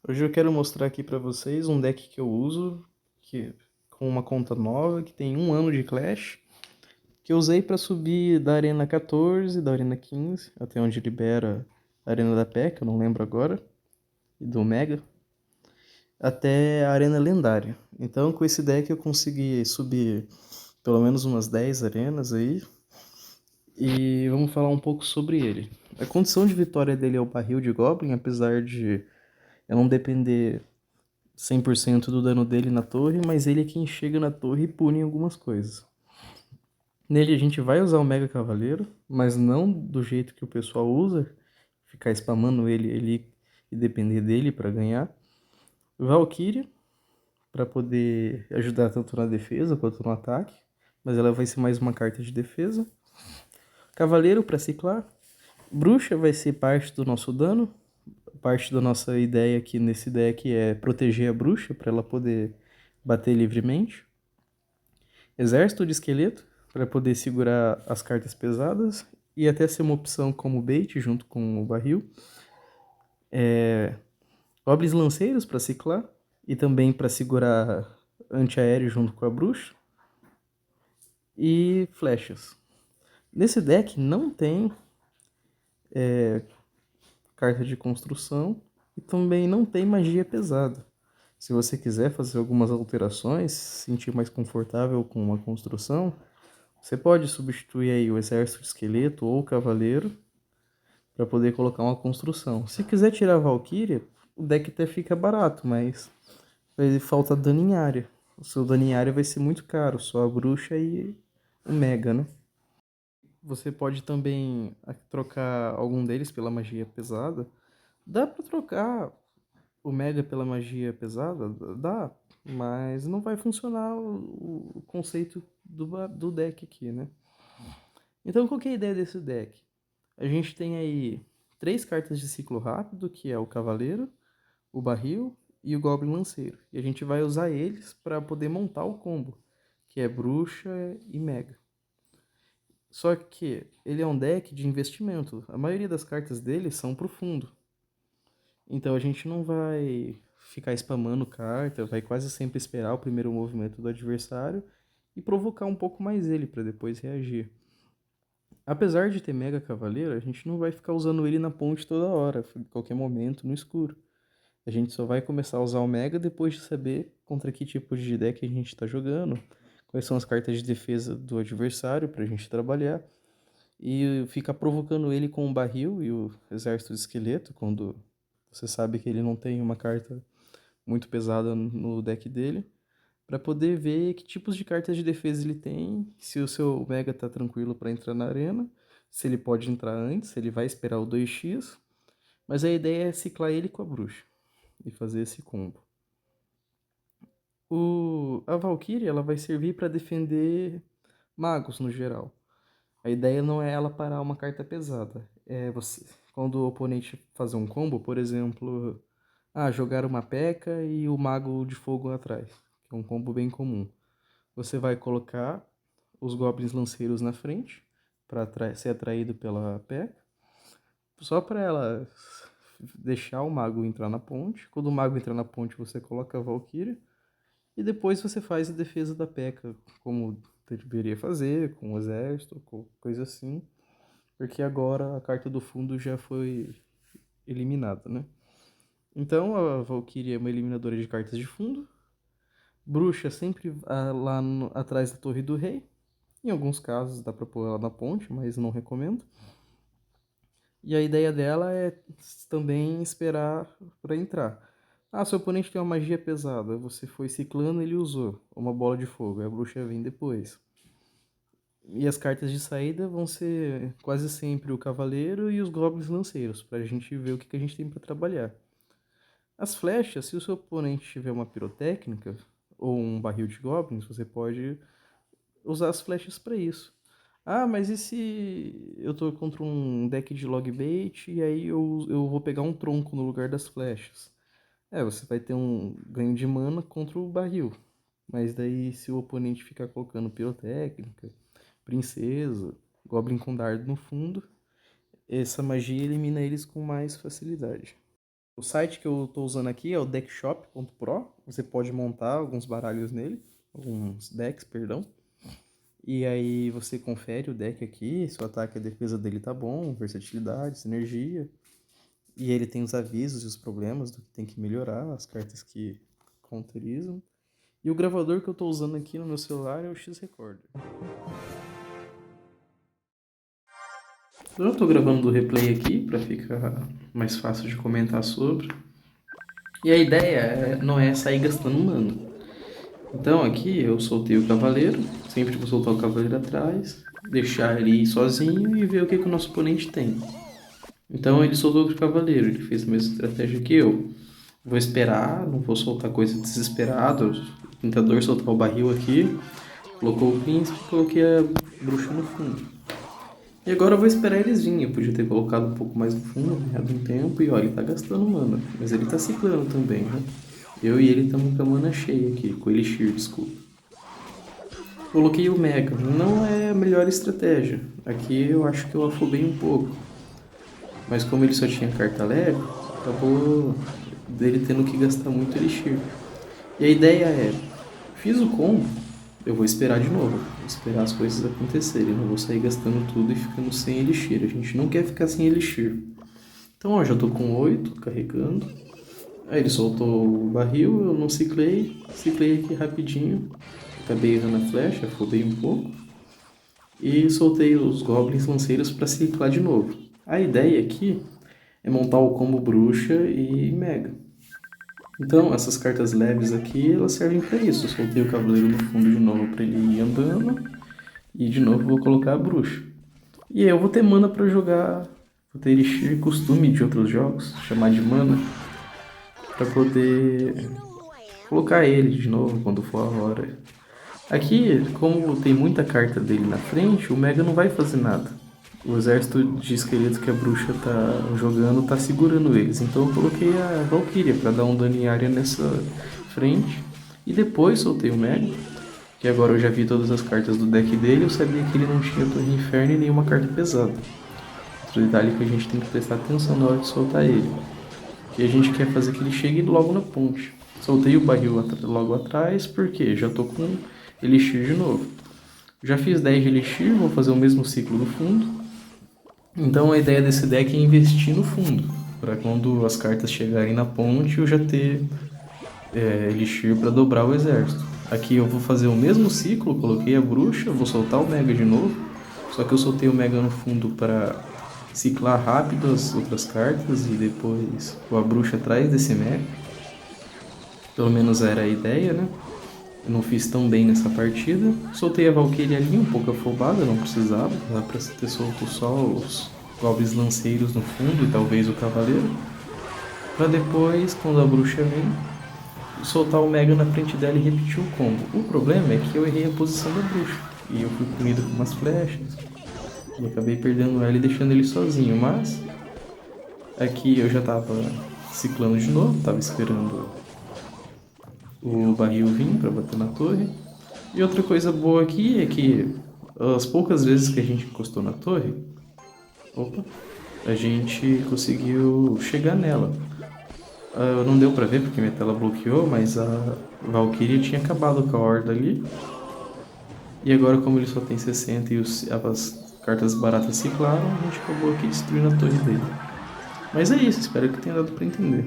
Hoje eu quero mostrar aqui pra vocês um deck que eu uso, com uma conta nova, que tem 1 ano de Clash, que eu usei pra subir da Arena 14, da Arena 15, até onde libera a Arena da PEC, eu não lembro agora, e do Mega, até a Arena Lendária. Então com esse deck eu consegui subir pelo menos umas 10 arenas aí, e vamos falar um pouco sobre ele. A condição de vitória dele é o barril de Goblin, apesar de eu não depender 100% do dano dele na torre, mas ele é quem chega na torre e pune algumas coisas. Nele a gente vai usar o Mega Cavaleiro, mas não do jeito que o pessoal usa, ficar spamando ele e depender dele para ganhar. Valkyria, para poder ajudar tanto na defesa quanto no ataque, mas ela vai ser mais uma carta de defesa. Cavaleiro para ciclar. Bruxa vai ser parte do nosso dano, parte da nossa ideia aqui nesse deck é proteger a bruxa para ela poder bater livremente. Exército de esqueleto para poder segurar as cartas pesadas e até ser uma opção como bait junto com o barril. Goblins lanceiros para ciclar e também para segurar antiaéreo junto com a bruxa. E flechas. Nesse deck não tem carta de construção e também não tem magia pesada. Se você quiser fazer algumas alterações, se sentir mais confortável com uma construção, você pode substituir aí o exército de esqueleto ou o cavaleiro para poder colocar uma construção. Se quiser tirar a Valkyria, o deck até fica barato, mas falta dano em área. O seu dano em área vai ser muito caro, só a bruxa e o mega, né? Você pode também trocar algum deles pela magia pesada. Dá para trocar o mega pela magia pesada? Dá, mas não vai funcionar o conceito do deck aqui, né? Então qual que é a ideia desse deck? A gente tem aí 3 cartas de ciclo rápido, que é o Cavaleiro, o Barril e o Goblin Lanceiro. E a gente vai usar eles para poder montar o combo, que é Bruxa e Mega. Só que ele é um deck de investimento. A maioria das cartas dele são pro fundo. Então a gente não vai ficar spamando carta, vai quase sempre esperar o primeiro movimento do adversário e provocar um pouco mais ele para depois reagir. Apesar de ter Mega Cavaleiro, a gente não vai ficar usando ele na ponte toda hora, em qualquer momento, no escuro. A gente só vai começar a usar o Mega depois de saber contra que tipo de deck a gente está jogando, quais são as cartas de defesa do adversário para a gente trabalhar, e ficar provocando ele com o barril e o exército de esqueleto, quando você sabe que ele não tem uma carta muito pesada no deck dele, para poder ver que tipos de cartas de defesa ele tem, se o seu Mega tá tranquilo para entrar na arena, se ele pode entrar antes, se ele vai esperar o 2x, mas a ideia é ciclar ele com a bruxa e fazer esse combo. A Valkyrie ela vai servir para defender magos no geral. A ideia não é ela parar uma carta pesada. É você, quando o oponente fazer um combo, por exemplo, jogar uma P.E.K.K.A e o mago de fogo atrás, que é um combo bem comum. Você vai colocar os goblins lanceiros na frente para ser atraído pela P.E.K.K.A, só para ela deixar o mago entrar na ponte. Quando o mago entrar na ponte, você coloca a Valkyrie e depois você faz a defesa da P.E.K.K.A, como deveria fazer, com o exército, com coisa assim, porque agora a carta do fundo já foi eliminada, né? Então a Valkyrie é uma eliminadora de cartas de fundo. Bruxa sempre lá atrás da Torre do Rei. Em alguns casos dá pra pôr ela na ponte, mas não recomendo. E a ideia dela é também esperar para entrar. Seu oponente tem uma magia pesada, você foi ciclando, ele usou uma bola de fogo, a bruxa vem depois. E as cartas de saída vão ser quase sempre o cavaleiro e os goblins lanceiros, pra gente ver o que a gente tem para trabalhar. As flechas, se o seu oponente tiver uma pirotécnica ou um barril de goblins, você pode usar as flechas para isso. Mas e se eu tô contra um deck de log bait e aí eu vou pegar um tronco no lugar das flechas? Você vai ter um ganho de mana contra o barril. Mas daí se o oponente ficar colocando pirotécnica, princesa, goblin com dardo no fundo, essa magia elimina eles com mais facilidade. O site que eu estou usando aqui é o deckshop.pro. Você pode montar alguns baralhos nele, alguns decks, perdão. E aí você confere o deck aqui, se o ataque e a defesa dele tá bom, versatilidade, sinergia. E ele tem os avisos e os problemas do que tem que melhorar, as cartas que counterizam. E o gravador que eu estou usando aqui no meu celular é o X-Recorder. Eu estou gravando o replay aqui para ficar mais fácil de comentar sobre. E a ideia não é sair gastando mana. Então aqui eu soltei o cavaleiro, sempre vou soltar o cavaleiro atrás, deixar ele ir sozinho e ver o que o nosso oponente tem. Então ele soltou outro cavaleiro, ele fez a mesma estratégia que eu. Vou esperar, não vou soltar coisa desesperada. O tentador soltar o barril aqui, colocou o príncipe e coloquei a bruxa no fundo. E agora eu vou esperar eles virem. Eu podia ter colocado um pouco mais no fundo, ganhado um tempo. E olha, ele tá gastando mana. Mas ele tá ciclando também, né? Eu e ele estamos com a mana cheia aqui, com o Elixir, desculpa. Coloquei o Mega. Não é a melhor estratégia. Aqui eu acho que eu afobei um pouco. Mas como ele só tinha carta leve, acabou dele tendo que gastar muito Elixir. E a ideia é, fiz o combo, eu vou esperar de novo. Vou esperar as coisas acontecerem. Não vou sair gastando tudo e ficando sem Elixir. A gente não quer ficar sem Elixir. Então, ó, já tô com 8, carregando. Aí ele soltou o barril, eu não ciclei aqui rapidinho. Acabei errando a flecha, afobei um pouco. E soltei os goblins lanceiros para ciclar de novo. A ideia aqui é montar o combo bruxa e mega. Então, essas cartas leves aqui, elas servem para isso. Eu soltei o cavaleiro no fundo de novo para ele ir andando. E de novo vou colocar a bruxa. E aí eu vou ter mana para jogar. Vou ter elixir costume de outros jogos, chamar de mana, para poder colocar ele de novo quando for a hora. Aqui, como tem muita carta dele na frente, o Mega não vai fazer nada. O exército de esqueletos que a bruxa tá jogando tá segurando eles. Então eu coloquei a Valkyria para dar um dano em área nessa frente. E depois soltei o Mega, que agora eu já vi todas as cartas do deck dele. Eu sabia que ele não tinha Torre Inferno e nenhuma carta pesada. Outro detalhe que a gente tem que prestar atenção na hora de soltar ele. Que a gente quer fazer que ele chegue logo na ponte. Soltei o barril logo atrás, porque já tô com Elixir de novo. Já fiz 10 de Elixir, vou fazer o mesmo ciclo do fundo. Então a ideia desse deck é investir no fundo, para quando as cartas chegarem na ponte eu já ter Elixir para dobrar o exército. Aqui eu vou fazer o mesmo ciclo, coloquei a bruxa, vou soltar o Mega de novo. Só que eu soltei o Mega no fundo para ciclar rápido as outras cartas e depois com a bruxa atrás desse Mega. Pelo menos era a ideia, né? Eu não fiz tão bem nessa partida. Soltei a Valkyria ali, um pouco afobada, não precisava. Dá pra ter solto só os goblins lanceiros no fundo e talvez o cavaleiro. Pra depois, quando a bruxa vem, soltar o Mega na frente dela e repetir o combo. O problema é que eu errei a posição da bruxa. E eu fui comido com umas flechas. E acabei perdendo ela e deixando ele sozinho. Mas aqui eu já tava ciclando de novo, tava esperando o barril vir para bater na torre. E outra coisa boa aqui é que as poucas vezes que a gente encostou na torre, a gente conseguiu chegar nela. Não deu para ver porque minha tela bloqueou, mas a Valkyria tinha acabado com a horda ali. E agora, como ele só tem 60 e as cartas baratas ciclaram, a gente acabou aqui destruindo a torre dele. Mas é isso, espero que tenha dado para entender.